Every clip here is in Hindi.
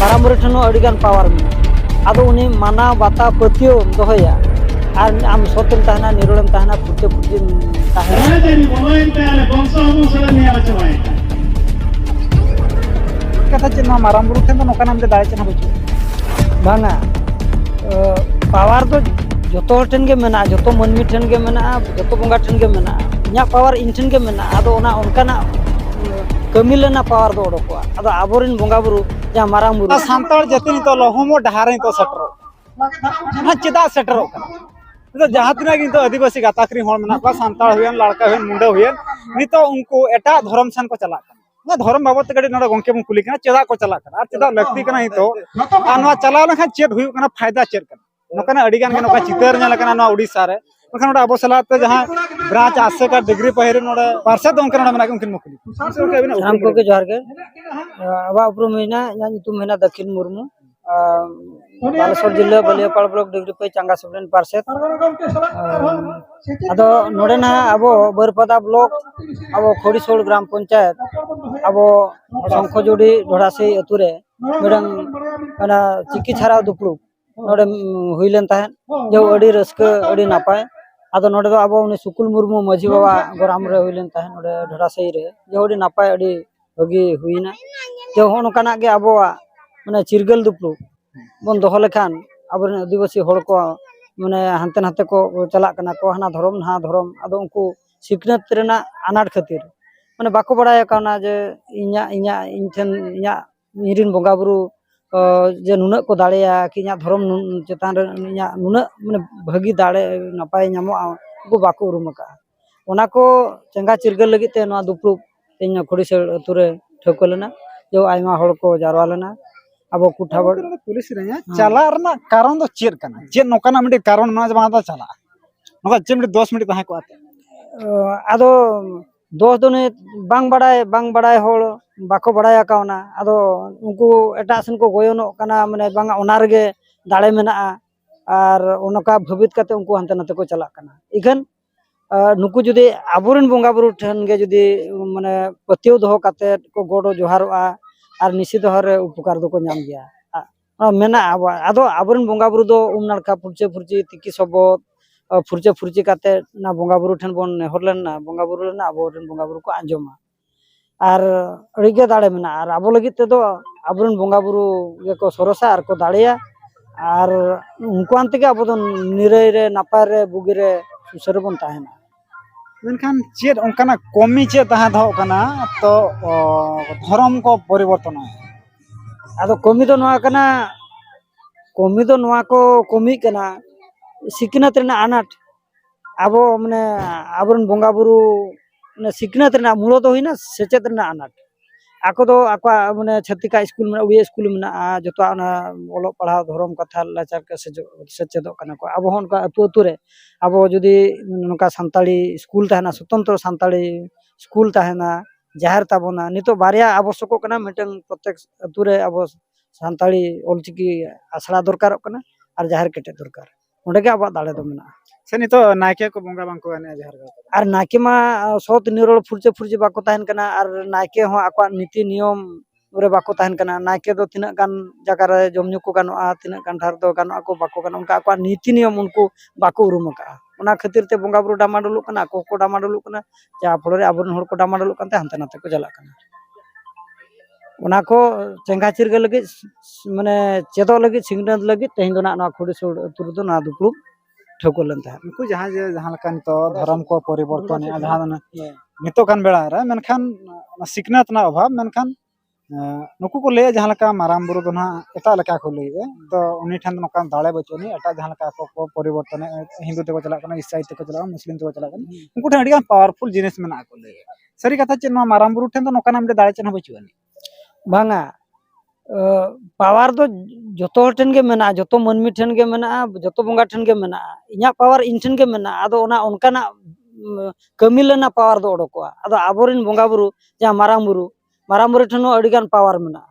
माराम बुरु ठेन अड़ीगान पावर में आदो उनी माना बाता पतियो दोहया और आम सोतेम तहना निरोलम तहना फुटे फुटे कथा चेन माराम बुरु ठेन नोका नाम दाड़े चेन बचु बांगा पावर तो जोतो ठेन के मेना जोतो मनमी ठेन के मेना जोतो बंगा ठेन के मेना इना पावर इन ठेन के मेना आदो उना उनकाना कमी लेना पावर दो ओडोकवा आदो आबोरिन बंगा बुरु जा माराम बुरु सानताड़ जाति नितो लहोमो डहारे नितो सटरो ना चेदा सटरो तो जहाँ तना किंतु आदिवासी गाताकरी होड़ मेना का सानताड़ हुयन लड़का हुयन मुंडा हुयन नितो उनको एटा धर्म सन को चला ना धर्म बाबत गड़ी नोडा गोंके बन कुली कना चेदा को चला कना चेदा लगती कना हितो आनवा चला लखा चेद हुय कना फायदा चेद कना नोकना अडिगान के नोका चितर नेल कना नो उड़ीसा रे मखन नोडा अबो सलाते जहाँ ब्रांच आसे का डिग्री पहिरे नोडा पार्षद उनके नोडा मेना उनकिन मुकुली नाम को के जोहार के अबा उपरुम हिना या नितुम हिना दक्षिण मुर्मू बालेश्वर जिला बलियापाड़ ब्लॉक डिग्री पे चांगा सुब्रेन पार्षद अदो नोडे ना अबो बरपदा ब्लॉक अबो खोड़ीसोड़ ग्राम पंचायत अबो शंखजोड़ी ढोड़ासी अतुरे मिडंग अना चिकी छारा दुपलु नोडे हुइलेन ताहेन जो अडी रस्का अडी नापाय आदो नोडे दो अबो उनी सुकुल मुर्मू माझी बाबा गोराम रे हुइलेन ताहेन नोडे ढोड़ासी रे जो अडी नापाय अडी भगी हुइना जो हो नोकाना के अबो माने चिरगल दुपलु बन दोहो लेखान आबोरेन आदिवासी होड़ को माने हानते नाते को चला कना को हाना धर्म आदो उनको सिखनत रेना अनाट खातिर माने बाको बड़ाय काना जे इन्या इन्या इनठेन इन्या इरिन बंगा बुरु जे नुना को दाड़ेया कि इन्या धर्म चेतान रे इन्या नुना माने भागी दाड़े नापाय नामो उनको बाको उरुमका ओना को चंगा चिरगल लगी ते नवा दुपलु इन खोड़ीसोड़ अतुरे ठोकलेना जो आयमा होड़ को जारवा लेना अब कुठाबड़ पुलिस रे चला रना कारण दो चेर कना जे नोकाना मिडी कारण ना जमा दा चला नोका जे मिडी 10 मिनट ताहे को आते आदो दोस दोने बांग बड़ाय होड़ बाको बड़ाया कावना आदो उनको एटा सन को गोयनो कना माने बांगा ओना रेगे दाड़े मेना आर ओनका भबित काते उनको हंते नाते को चला कना इखन नुकु जुदी आबोरेन बंगा बुरु ठेन गे जुदी माने पतियो दोहो काते को गोडो जोहारोआ और निशी दोहरे उपकार दो को नाम गया मेना आदो आबोरेन बंगा बुरु दो उमनाड़का फुरचे फुरची तिकी सबत फुरचे फुरची काते ना बंगा बुरु ठेन बन नेहर लेना बंगा बुरु लेना आबोरेन बंगा बुरु को आंजोमा और अड़ीगे दाड़े मेना और आबो लगित ते दो आबोरेन बंगा बुरु गे को सरसा और को दाड़ेया और उनको आनते के आबो दो निराय रे नापाय रे बुगी रे सुसर बन ताहेना मेनखान चेद उनकाना कमी चे ताहे दो कना तो धर्म को परिवर्तन आदो कमी दो नवा को कमी कना सिखनत रेना अनाट आबो माने आबोरेन बंगा बुरु माने सिखनत रेना मूलो दो हुइना सेचेत रेना अनाट आको दो आको माने छत्तिका स्कूल में उड़िया स्कूल में जतो ना ओलो पढ़ाव धर्म कथा लाचार के सेचेदो कना को आबो होन का अतु अतु रे आबो जुदी नोका संताली स्कूल ताहेना स्वतंत्र संताली स्कूल ताहेना जाहिर ताबोना नितो बारिया आवश्यक कना मिटन प्रत्येक अतु रे आबो संताली ओलचिकी आसड़ा दरकार कना और जाहिर केटे दरकार ओंडे के आबो दाड़े दो मेना से नितो नायके को बंगा बांको एने जहर और नायके मा सत निरोल फुरचे फुरचे बाको ताहेन कना और नायके हो आको नीति नियम रे बाको ताहेन कना नायके दो तिना गान जगह रे जमनु को गानोआ तिना गान ठार दो गानोआ को बाको गान उनका आको नीति नियम उनको बाको उरुमका ओना खातिर ते बंगा बुरु डामाडोलु कना को डामाडोलु कना जा फलोरे आबोरन होड़ को डामाडोलु कनते हानते नाते को चला कना ओना को चेंगा चिरगे लगी माने चेदो लगी सिंगनत लगी तेहिं दो ना खोड़ीसोड़ अतुर दो ना दुपलु ठोकलन ता उनको जहाँ लकान तो धर्म को परिवर्तन जहाँ नितो कान बेड़ा रे मेनखान सिखनत ना अभाव मेनखान नुकु को ले जहाँ लका माराम बुरु दो ना एटा लका को ले तो उनी ठन नोकान दाड़े बचोनी एटा जहाँ लका को परिवर्तन हिंदू ते को चला कना ईसाई ते को चला मुस्लिम ते को चला कना उनको ठन अडिगान पावरफुल जिनिस मेना को ले सरी कथा चे माराम बुरु ठन तो नोकान हमदे दाड़े चन बचुआनी बांगा पावर दो जोतो ठेन के मेना जोतो मनमी ठेन के मेना जोतो बंगा ठेन के मेना इन्या पावर इन ठेन के मेना आदो ओना उनकाना कमी लेना पावर दो ओडोकवा आदो आबोरेन बंगा बुरु जा माराम बुरु ठेन अड़ीगान पावर मेना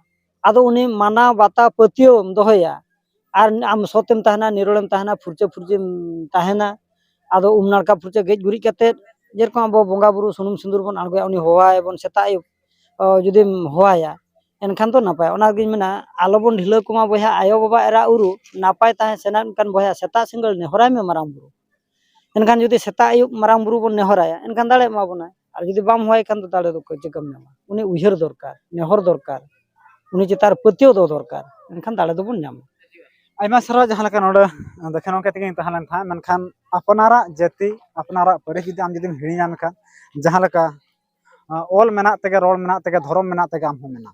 आदो उनी माना बाता पतियो दोहया और आम सोतेम तहना निरोलम तहना फुरचे फुरचे तहना आदो उमनाड़का फुरचे गेज गुरी काते जेरकम अब बंगा बुरु सुनुम सिंदूर बन आंगोया उनी होवाय बन सेता जुदी होवाया एनखान तो नापाय ओनागिन मेना आलोबन ढिला कुमा बया आयो बाबा एरा उरु नापाय ताहे सेनान कान बया सेता सिंगल नेहराय मे मारांग बुरु एनखान जुदी सेता आयुब मारांग बुरु बन नेहराया एनखान दाड़े मा बना और जुदी बाम होय खान तो दाड़े दो चिकम नामा उनी उयहर दरकार नेहर दरकार उनी चितार पतियो दो दरकार एनखान दाड़े दो बन नामा आयमा सारा जहाँ लेका नोडे देखे नोके तेगे तहालन था मनखान अपनारा जाति अपनारा परे जुदी आम जुदी हिड़ी नाम का जहाँ लेका ओल मेना तेगे रोल मेना तेगे धर्म मेना तेगे आम हो मेना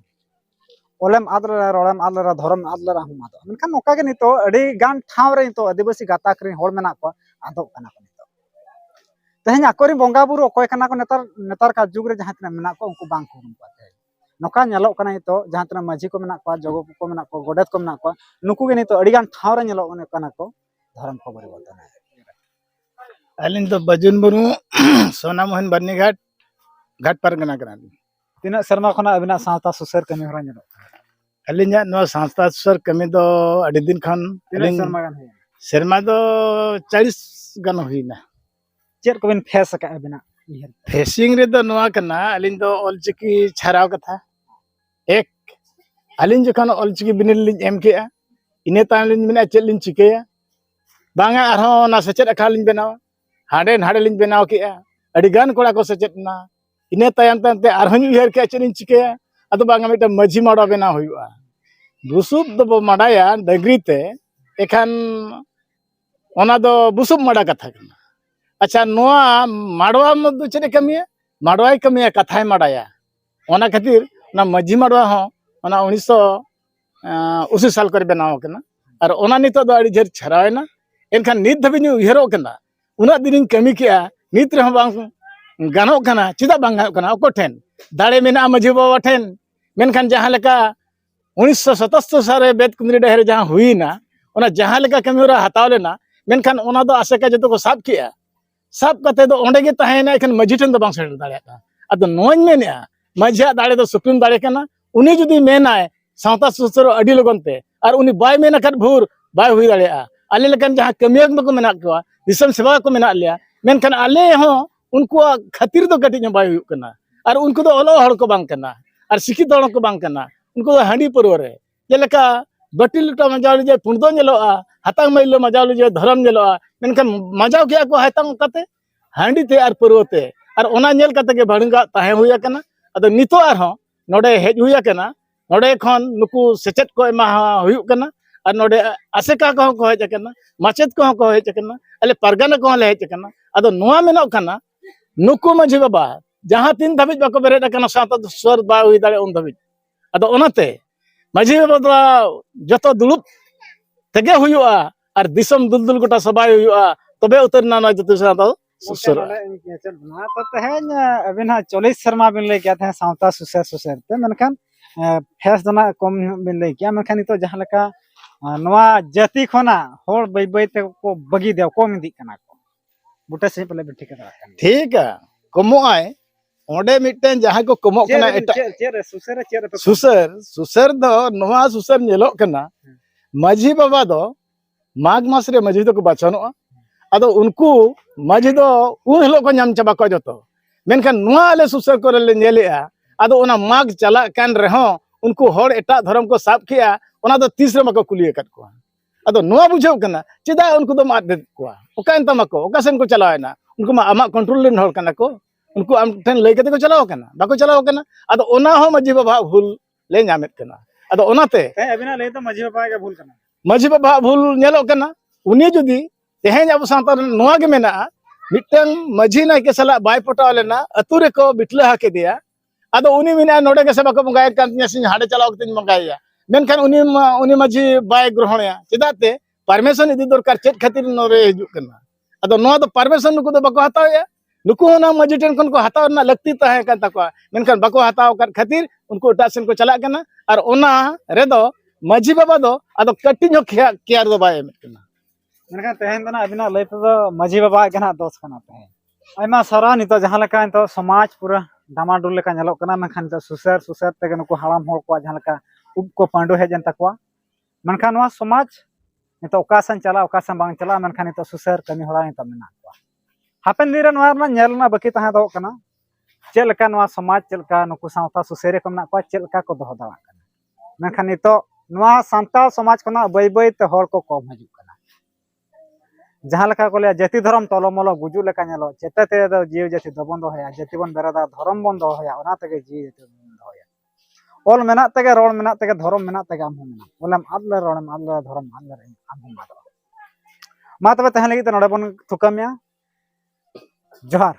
ओलेम आदरा रोलेम आदरा धर्म आदरा हम आदो मनखान नोका के नितो अड़ी गान ठाव रे नितो आदिवासी गाता करी होल मेना को आदो कना को नितो तेहें आकोरी बंगा बुरु ओकोय कना को नेतार का जुग रे जहाँ तना मेना को उनको बांग को उनको नौका ñeloग कना नितो जहाँ तना माझी को मेना को जगो को मेना को गोडेत को मेना को नुकु के नितो अड़ी गान ठाव रे ñeloग कना को धर्म को परिवर्तन है अलिन तो बजुन बुरु सोना मोहन बन्नी घाट घाट पर गना करा तीना शर्मा खना अबिना सावता सुसर कमी हरा ñeloग अलिन नो संस्था सर कमी दो अड़ी दिन खान तीना शर्मा गान है शर्मा दो 40 गन हुईना चेर को बिन फेस का अबिना फेसिंग रे दो नोआ कना अलिन दो ऑलचिकी छाराव कथा एक अलिन जखन ऑलचिकी बिनिल लिन एम केआ इने ताम लिन मिना चेल लिन चिकेया बांगा आरो ना सचेत अखा लिन बनावा हाडे हाडे लिन बनाव केआ अड़ी गान कोड़ा को सचेत ना इने तायम तांते आरहन उहर के चेल लिन चिकेया अदो बांगा मिटा मजी माडा बेना हुआ बुसुब दो माडाया डगरीते एखान ओना दो बुसुब माडा कथा कना अच्छा नोआ माडवा मद चेने कमिया माडवाई कमिया कथाय माडाया ओना खातिर ना मजी माडवा हो ओना 1980 साल कर बनाव कना और ओना नितो दो अड़ी झर छरायना एनखान नित धबिन उहरो कना उना दिन कमी किया नित रह बांग गानो कना चिदा बांग गानो कना ओको ठेन दाड़े मेना मजी बाबा ठेन मेनखान जहाँ लेका 1977 साल बेद कुंदरी डहर जहाँ हुई ना ओना जहाँ लेका कमी हताव लेना मेनखान ओना दो आसेका जतो को साब किया साब कते दो ओंडे गे तहेना एखन मजी ठन दो बांग सेटल दाड़ेया अदो नोन मेनेया मजिया दाड़े दो सुप्रीम दाड़े कना उनी जुदी मेनाय सावता सुसर अडी लगनते और उनी बाय मेना खत भूर बाय हुई दाड़ेया आले लेकन जहाँ कमियक दो को मेना को दिसम सेवा को मेना लिया मेनखान आले हो उनको खातिर दो कटिज बाय हुई कना और उनको दो ओलो हड़ को बांग कना और शिक्षित हड़ को बांग कना उनको दो हांडी परवरे जेलेका बटी लुटा मजाव जे पुंडो ñeloa हातांग मैलो मजाव जे धरम ñeloa मेनखान मजाव किया को हातांग कते हांडी ते और परवते और ओना ñel कते के भड़ंगा ताहे हुया कना अदो नितो आर हो नोडे हेज हुया कना नोडे खन नुकु सेचेत को एमा हुयु कना और नोडे आसेका को हेज कना माचेत को हेज कना अले परगना को ले हेज कना अदो नोआ मेनो कना नुकु मझी बाबा जहाँ तीन धबिज बाको बेरेट कना सात स्वर बा हुई दाड़े उन धबिज अदो ओनाते माझी बाबा जतो दुलुप तेगे हुयुआ और दिसम दुलदुल गोटा सबाय हुयुआ तबे उतरना ना जतो सातो सुसर ना तो तेहेन अबिन 40 शर्मा बिन ले क्या थे सावता सुसर सुसर ते मनखान फेस दना कम बिन ले क्या मनखान तो जहाँ लेका नवा जाति खना होड़ बई बई ते को बगी देव कम इदी कना को बुटे से पहले बिठी करा ठीक है कमो आए ओंडे मिटन जहाँ को कमो कना एटा चेर सुसर चेर पे सुसर सुसर दो नवा सुसर ñeलो कना माझी बाबा दो माघ मास रे माझी दो को बाचनोआ अदो उनको माझी दो उन हलो को नाम चाबा को जतो मेनखान नवा ले सुसर को ले ñeleआ अदो ओना माघ चला कान रहो उनको होड़ एटा धर्म को साब किया ओना दो 30 रे मको कुलिए कट को अदो नवा बुझाव कना चिदा उनको दो मार दे को ओका एंता मको ओका सेन को चलावेना उनको मा आमा कंट्रोल लेन होड़ कना को उनको आम ठन लई कते को चलाव कना बाको चलाव कना अदो ओना हो माझी बाबा भूल ले नामेत कना अदो ओनाते अबिना ले तो माझी बाबा के भूल कना माझी बाबा भूल ñeलो कना उनी जुदी तेहेन अब सावता नोआ गे मेना मिटन माझी ना के सला बाय पटाव लेना अतु रे को बिटला हाके दिया अदो उनी मिना नोडे के सबा को मंगाय कान सिंह हाडे चलाव कते मंगाया मेनखान उनी माझी बाय ग्रहणया चिदाते परमिशन इदी दरकार चेत खातिर नोरे हिजु कना अदो नोआ दो परमिशन नुको दो बाको हतावया नुको ना माझी टेन को हताव ना लगती ताहे कान तको मेनखान बाको हताव कर खातिर उनको टासन को चला कना और ओना रेदो माझी बाबा दो अदो कटिनो केयर दो बाय मेकना मेनखान तेहेन दना अबिना लई तो माझी बाबा के ना दोस कना तेहेन आयमा सारा नितो जहाँ लेका तो समाज पूरा डामाडोल लेका ñeloग कना मेनखान तो सुसर सुसर तेगे नुको हाड़ाम होड़ को जहाँ लेका उब को पांडो हेजन तकवा मेनखान वा समाज नितो ओकासन चला ओकासन बांग चला मेनखान नितो सुसर कमी होड़ा नितो मेना को हापेन दिन रे नवा ना ñelना बाकी ताहे दो कना चेलका नवा समाज चेलका नुको सावता सुसेरे को मेना को चेलका को दोह दाड़ा कना मेनखान नितो नवा सांताल समाज खना बै बै ते हर को कम हजू कना जहां लेका को ले जाति धर्म तलमलो गुजु लेका नेलो चेते ते दो जीव जाति दबन दो हया जाति बन बेरादा धर्म बन दो हया ओना तके जी जाति बन दो हया ऑल मेना तके रोड मेना तके धर्म मेना तके आम मेना बोलम आदले रोड आदले धर्म आदले आम मा तबे तहन लगी नडे बन थुकमिया जोहार।